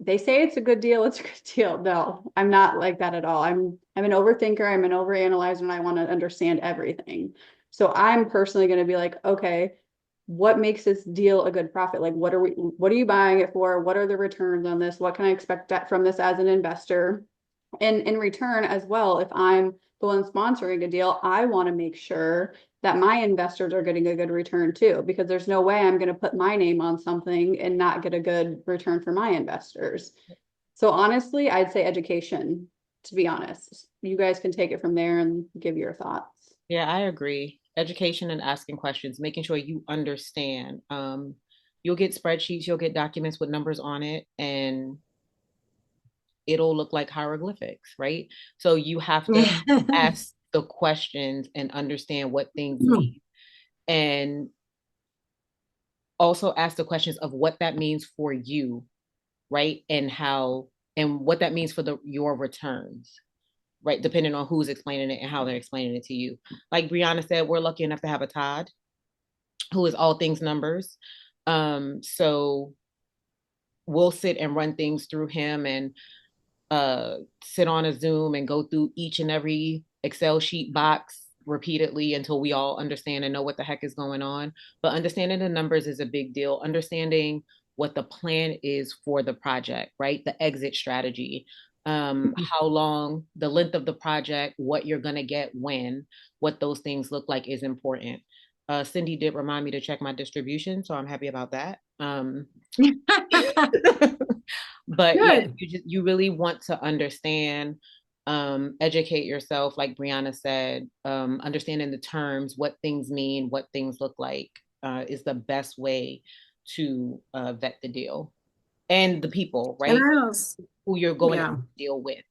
they say it's a good deal, it's a good deal. No, I'm not like that at all. I'm an overthinker, I'm an overanalyzer, and I want to understand everything. So I'm personally going to be like, okay, what makes this deal a good profit? Like, what are you buying it for? What are the returns on this? What can I expect from this as an investor? And in return as well, if I'm the one sponsoring a deal, I want to make sure that my investors are getting a good return too, because there's no way I'm going to put my name on something and not get a good return for my investors. So honestly, I'd say education, to be honest. You guys can take it from there and give your thoughts. Yeah, I agree. Education and asking questions, making sure you understand. You'll get spreadsheets, you'll get documents with numbers on it, and it'll look like hieroglyphics, right? So you have to ask the questions and understand what things mean. And also ask the questions of what that means for you, right? And what that means for your returns, right? Depending on who's explaining it and how they're explaining it to you. Like Brianna said, we're lucky enough to have a Todd who is all things numbers. So we'll sit and run things through him and sit on a Zoom and go through each and every Excel sheet box repeatedly until we all understand and know what the heck is going on. But understanding the numbers is a big deal. Understanding what the plan is for the project, right? The exit strategy, how long, the length of the project, what you're going to get when, what those things look like is important. Cindy did remind me to check my distribution, so I'm happy about that. But yeah, you really want to understand, educate yourself, like Brianna said, understanding the terms, what things mean, what things look like, is the best way to vet the deal and the people, right? Who you're going to deal with.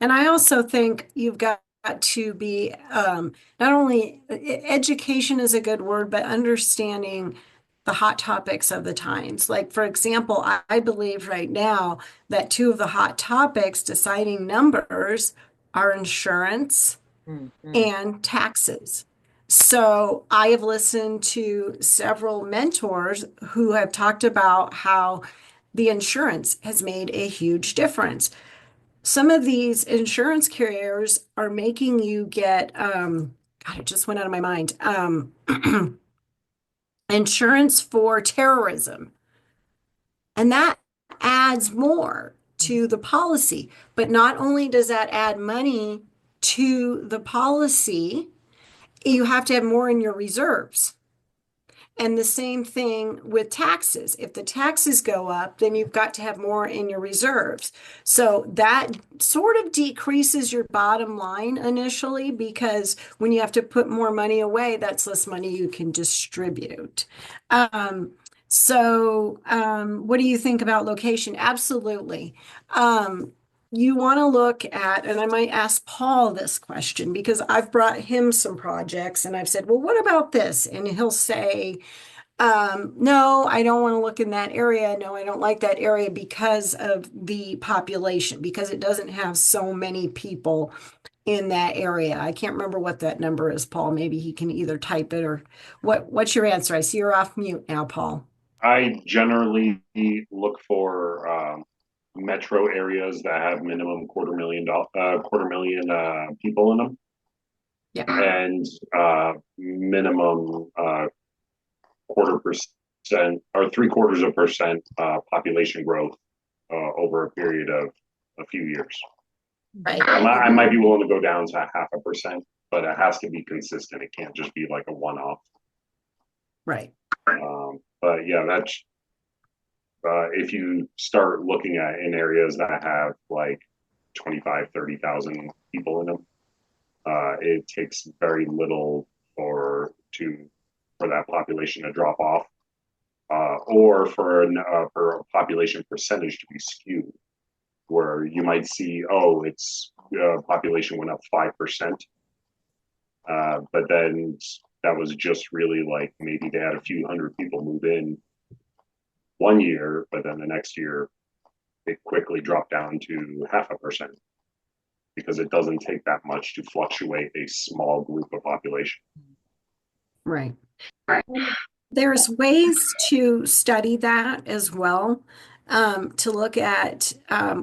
And I also think you've got to be not only education is a good word, but understanding the hot topics of the times. Like, for example, I believe right now that 2 of the hot topics deciding numbers are insurance and taxes. So I have listened to several mentors who have talked about how the insurance has made a huge difference. Some of these insurance carriers are making you get, God, it just went out of my mind, insurance for terrorism. And that adds more to the policy. But not only does that add money to the policy, you have to have more in your reserves. And the same thing with taxes. If the taxes go up, then you've got to have more in your reserves. So that sort of decreases your bottom line initially, because when you have to put more money away, that's less money you can distribute. What do you think about location? Absolutely. You want to look at, and I might ask Paul this question because I've brought him some projects and I've said, well, what about this? And he'll say, No, I don't want to look in that area. No, I don't like that area because of the population, because it doesn't have so many people in that area. I can't remember what that number is, Paul. Maybe he can either type it or what's your answer? I see you're off mute now, Paul. I generally look for metro areas that have minimum quarter million people in them, Yeah. and minimum quarter percent or 0.75% population growth over a period of a few years. Right. I might be willing to go down to 0.5%, but it has to be consistent. It can't just be like a one-off. Right. But yeah, that's if you start looking at in areas that have like 25, 30,000 people in them, it takes very little for that population to drop off, or for a population percentage to be skewed, where you might see, oh, its population went up 5%, but then that was just really like maybe they had a few hundred people move in one year, but then the next year it quickly dropped down to 0.5%, because it doesn't take that much to fluctuate a small group of population. Right. There's ways to study that as well. To look at,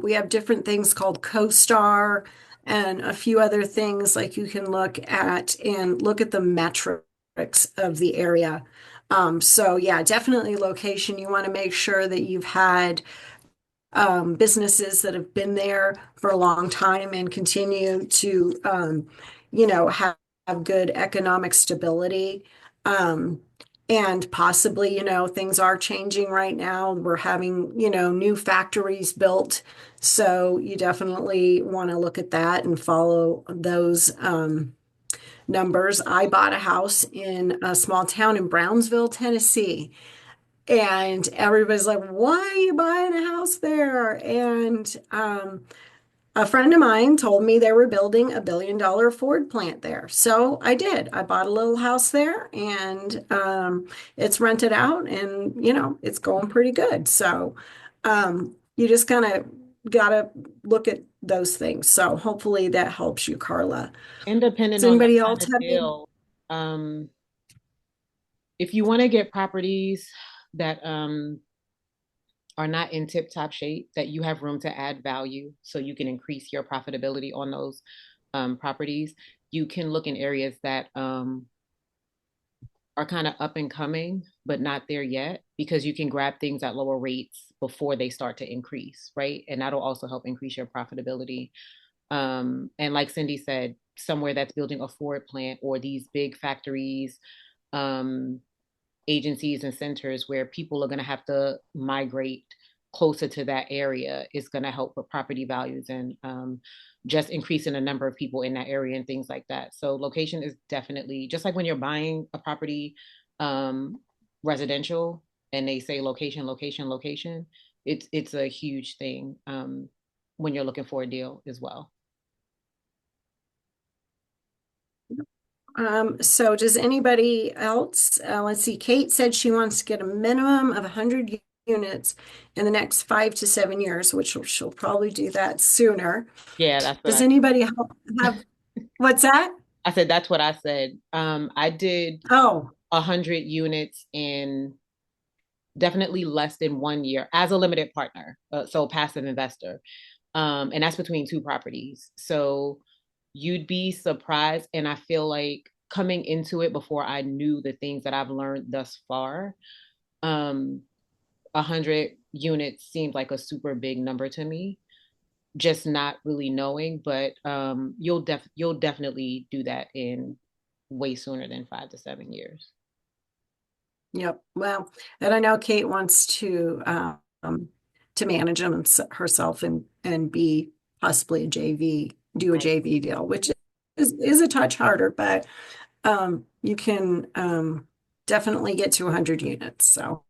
we have different things called CoStar and a few other things like you can look at and look at the metrics of the area. So yeah, definitely location. You want to make sure that you've had businesses that have been there for a long time and continue to, have good economic stability. And possibly, things are changing right now. We're having, new factories built. So you definitely want to look at that and follow those numbers. I bought a house in a small town in Brownsville, Tennessee. And everybody's like, why are you buying a house there? And a friend of mine told me they were building a $1 billion Ford plant there. So I did. I bought a little house there and it's rented out and, it's going pretty good. So you just kind of got to look at those things. So hopefully that helps you, Carla. And depending Does on anybody the kind else of have any? deal, if you want to get properties that are not in tip-top shape, that you have room to add value so you can increase your profitability on those properties, you can look in areas that are kind of up and coming, but not there yet, because you can grab things at lower rates before they start to increase, right? And that'll also help increase your profitability. And like Cindy said, somewhere that's building a Ford plant or these big factories, agencies and centers where people are going to have to migrate closer to that area is going to help with property values and just increasing the number of people in that area and things like that. So location is definitely, just like when you're buying a property residential and they say location, location, location, it's a huge thing when you're looking for a deal as well. So does anybody else, let's see, Kate said she wants to get a minimum of 100 units in the next 5 to 7 years, which she'll probably do that sooner. Yeah, that's what Does anybody have, what's that? I said. That's what I said. I did 100 units in definitely less than 1 year as a limited partner, so passive investor. And that's between 2 properties. So you'd be surprised. And I feel like coming into it before I knew the things that I've learned thus far, 100 units seemed like a super big number to me, just not really knowing. But you'll definitely do that in way sooner than 5 to 7 years. Yep. Well, and I know Kate wants to manage them herself and be possibly do a JV deal, which is a touch harder, but you can definitely get to 100 units. So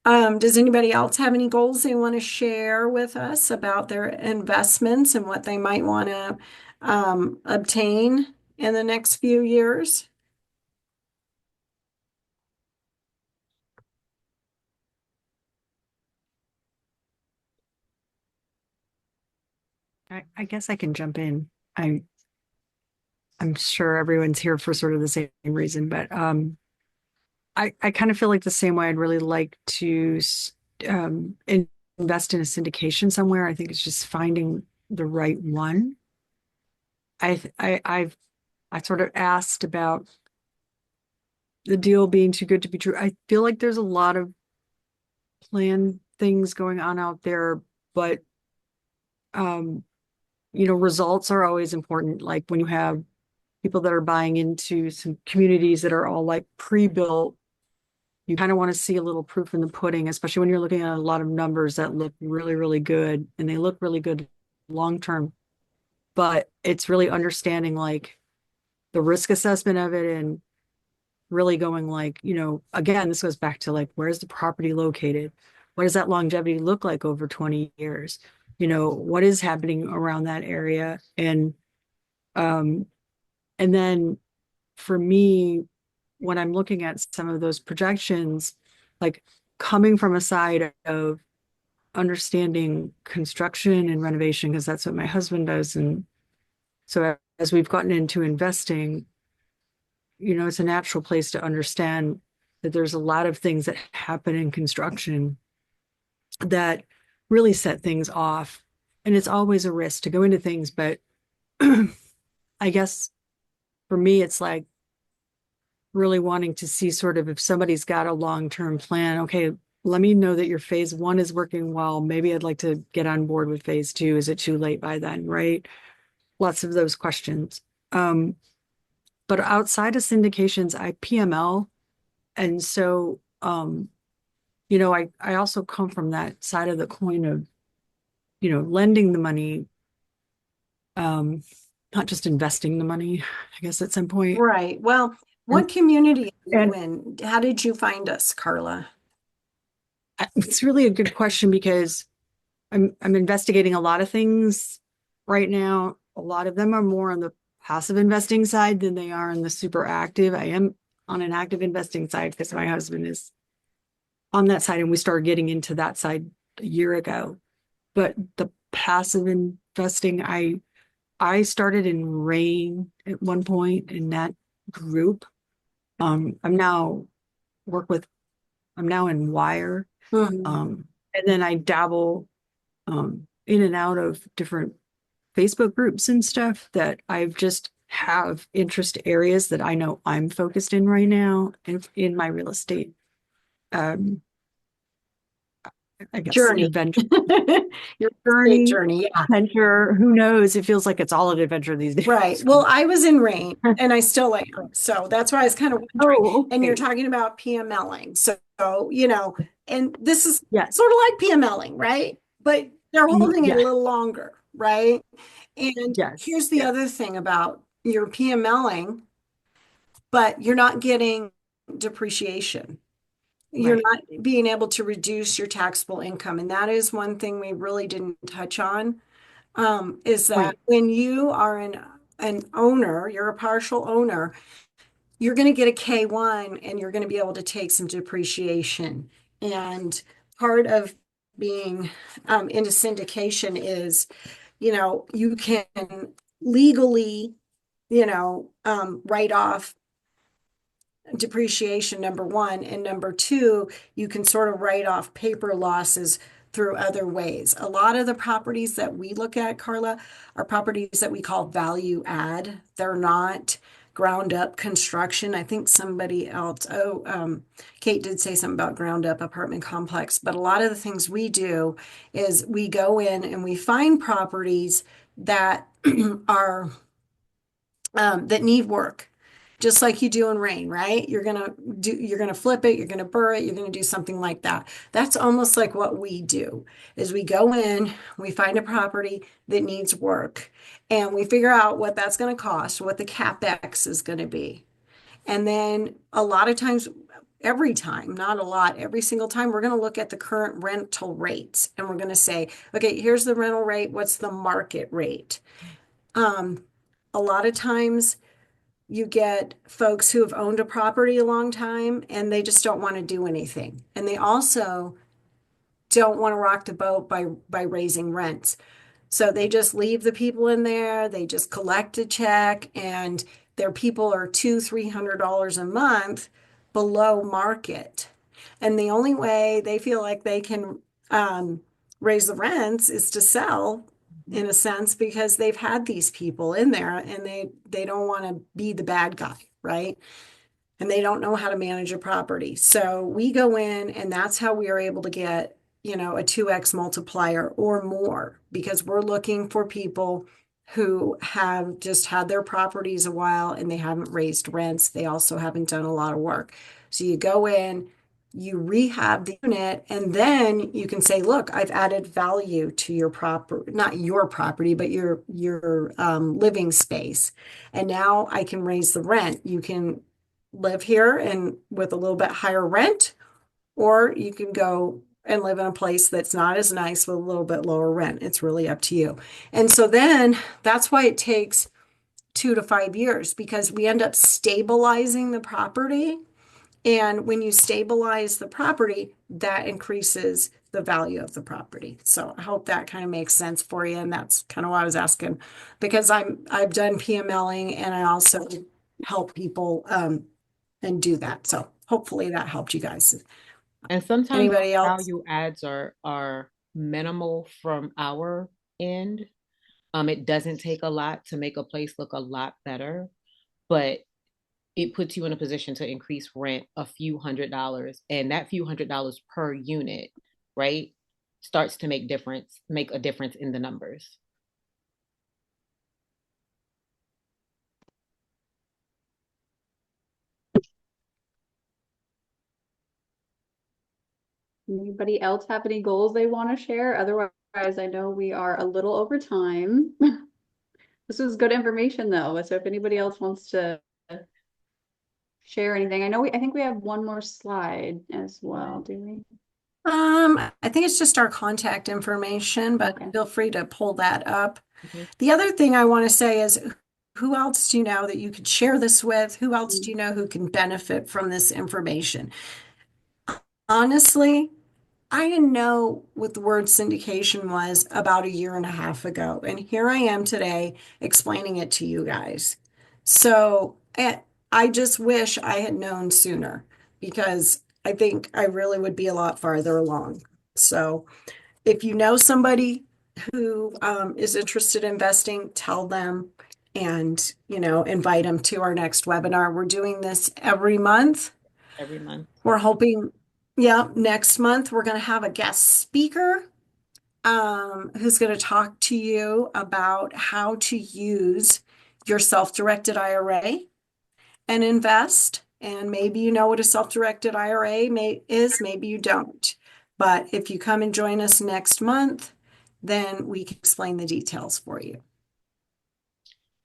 does anybody else have any goals they want to share with us about their investments and what they might want to obtain in the next few years? I guess I can jump in. I'm sure everyone's here for sort of the same reason, but I kind of feel like the same way. I'd really like to invest in a syndication somewhere. I think it's just finding the right one. I sort of asked about the deal being too good to be true. I feel like there's a lot of planned things going on out there, but results are always important. Like when you have people that are buying into some communities that are all like pre-built, you kind of want to see a little proof in the pudding, especially when you're looking at a lot of numbers that look really, really good, and they look really good long term. But it's really understanding like the risk assessment of it and really going like, again, this goes back to like, where's the property located? What does that longevity look like over 20 years? What is happening around that area? And then for me, when I'm looking at some of those projections, like coming from a side of understanding construction and renovation, because that's what my husband does. And so as we've gotten into investing, it's a natural place to understand that there's a lot of things that happen in construction that really set things off. And it's always a risk to go into things. But I guess for me, it's like really wanting to see sort of if somebody's got a long-term plan, okay, let me know that your phase one is working well. Maybe I'd like to get on board with phase two. Is it too late by then, right? Lots of those questions. But outside of syndications, I PML. And so, I also come from that side of the coin of, lending the money, not just investing the money, I guess at some point. Right. Well, what community are you in? How did you find us, Carla? It's really a good question because I'm investigating a lot of things right now. A lot of them are more on the passive investing side than they are on the super active. I am on an active investing side because my husband is on that side, and we started getting into that side a year ago. But the passive investing, I started in RAIN at one point in that group. I'm now in Wire. And then I dabble in and out of different Facebook groups and stuff that I've just have interest areas that I know I'm focused in right now in my real estate. I guess Journey. adventure. Your journey, yeah. Adventure, who knows? It feels like it's all an adventure these days. Right. Well, I was in RAIN and I still am. So that's why I was kind of wondering. Okay. And you're talking about PMLing. So, and this is Yes. sort of like PMLing, right? But they're holding it a Yeah. little longer, right? And Yes. here's the other thing about your PMLing, but you're not getting depreciation. You're Right. not being able to reduce your taxable income. And that is one thing we really didn't touch on, is that Right. when you are an owner, you're a partial owner, you're going to get a K1 and you're going to be able to take some depreciation. And part of being into syndication is, you can legally, write off depreciation, number one, and number two, you can sort of write off paper losses through other ways. A lot of the properties that we look at, Carla, are properties that we call value add. They're not ground up construction. I think somebody else, Kate did say something about ground up apartment complex, but a lot of the things we do is we go in and we find properties that are that need work. Just like you do in RAIN, right? You're gonna flip it, you're gonna burr it, you're gonna do something like that. That's almost like what we do, is we go in, we find a property that needs work, and we figure out what that's gonna cost, what the CapEx is gonna be. And then a lot of times, every time, not a lot, every single time, we're gonna look at the current rental rates, and we're gonna say, okay, here's the rental rate, what's the market rate? A lot of times, you get folks who have owned a property a long time and they just don't want to do anything. And they also don't want to rock the boat by raising rents. So they just leave the people in there, they just collect a check, and their people are $200-300 a month below market. And the only way they feel like they can raise the rents is to sell, in a sense, because they've had these people in there and they don't want to be the bad guy, right? And they don't know how to manage a property. So we go in, and that's how we are able to get, a 2x multiplier or more, because we're looking for people who have just had their properties a while and they haven't raised rents. They also haven't done a lot of work. So you go in, you rehab the unit, and then you can say, look, I've added value to your property, not your property, but your living space. And now I can raise the rent. You can live here and with a little bit higher rent, or you can go and live in a place that's not as nice with a little bit lower rent. It's really up to you. And so then that's why it takes 2 to 5 years, because we end up stabilizing the property. And when you stabilize the property, that increases the value of the property. So I hope that kind of makes sense for you. And that's kind of why I was asking, because I've done PMLing and I also help people and do that. So hopefully that helped you guys. And sometimes Anybody else? value adds are minimal from our end. It doesn't take a lot to make a place look a lot better, but it puts you in a position to increase rent a few $100s, and that few $100 per unit, right, starts to make a difference in the numbers. Anybody else have any goals they want to share? Otherwise, I know we are a little over time. This was good information though. So if anybody else wants to share anything, I think we have one more slide as well, do we? I think it's just our contact information, but Okay. feel free to pull that up. Mhm. The other thing I want to say is, who else do you know that you could share this with? Who else do you know who can benefit from this information? Honestly, I didn't know what the word syndication was about 1.5 years ago. And here I am today explaining it to you guys. So I just wish I had known sooner, because I think I really would be a lot farther along. So if you know somebody who is interested in investing, tell them, and invite them to our next webinar. We're doing this every month. Every month. We're hoping, next month we're going to have a guest speaker who's going to talk to you about how to use your self-directed IRA and invest. And maybe you know what a self-directed IRA is, maybe you don't. But if you come and join us next month, then we can explain the details for you.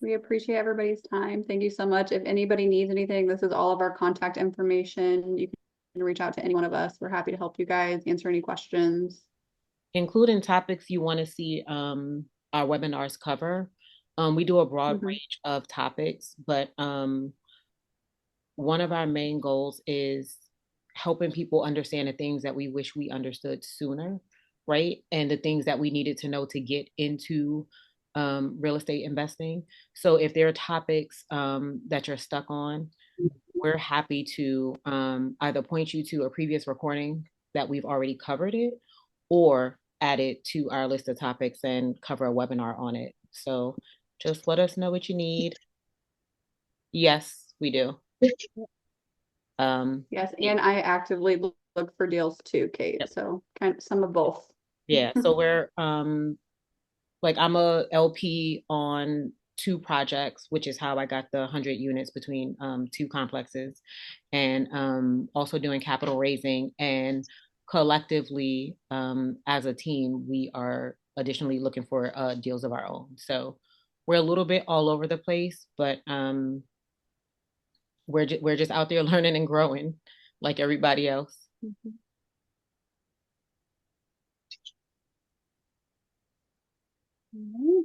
We appreciate everybody's time. Thank you so much. If anybody needs anything, this is all of our contact information. You can reach out to any one of us. We're happy to help you guys answer any questions. Including topics you want to see our webinars cover. We do a broad range of topics, but one of our main goals is helping people understand the things that we wish we understood sooner, right? And the things that we needed to know to get into real estate investing. So if there are topics that you're stuck on, we're happy to either point you to a previous recording that we've already covered it, or add it to our list of topics and cover a webinar on it. So just let us know what you need. Yes, we do. Yes, and I actively look for deals too, Kate. Yep. So kind of some of both. Yeah, so we're like, I'm a LP on 2 projects, which is how I got the 100 units between 2 complexes, and also doing capital raising, and collectively as a team we are additionally looking for deals of our own. So we're a little bit all over the place, but we're just out there learning and growing like everybody else.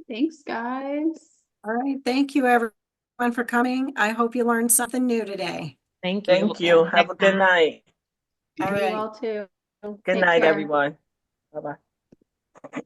Thanks, guys. All right. Thank you, everyone, for coming. I hope you learned something new today. Thank you. Thank you. Have a good night. All You right. all too. Good Take night, care. everyone. Bye-bye.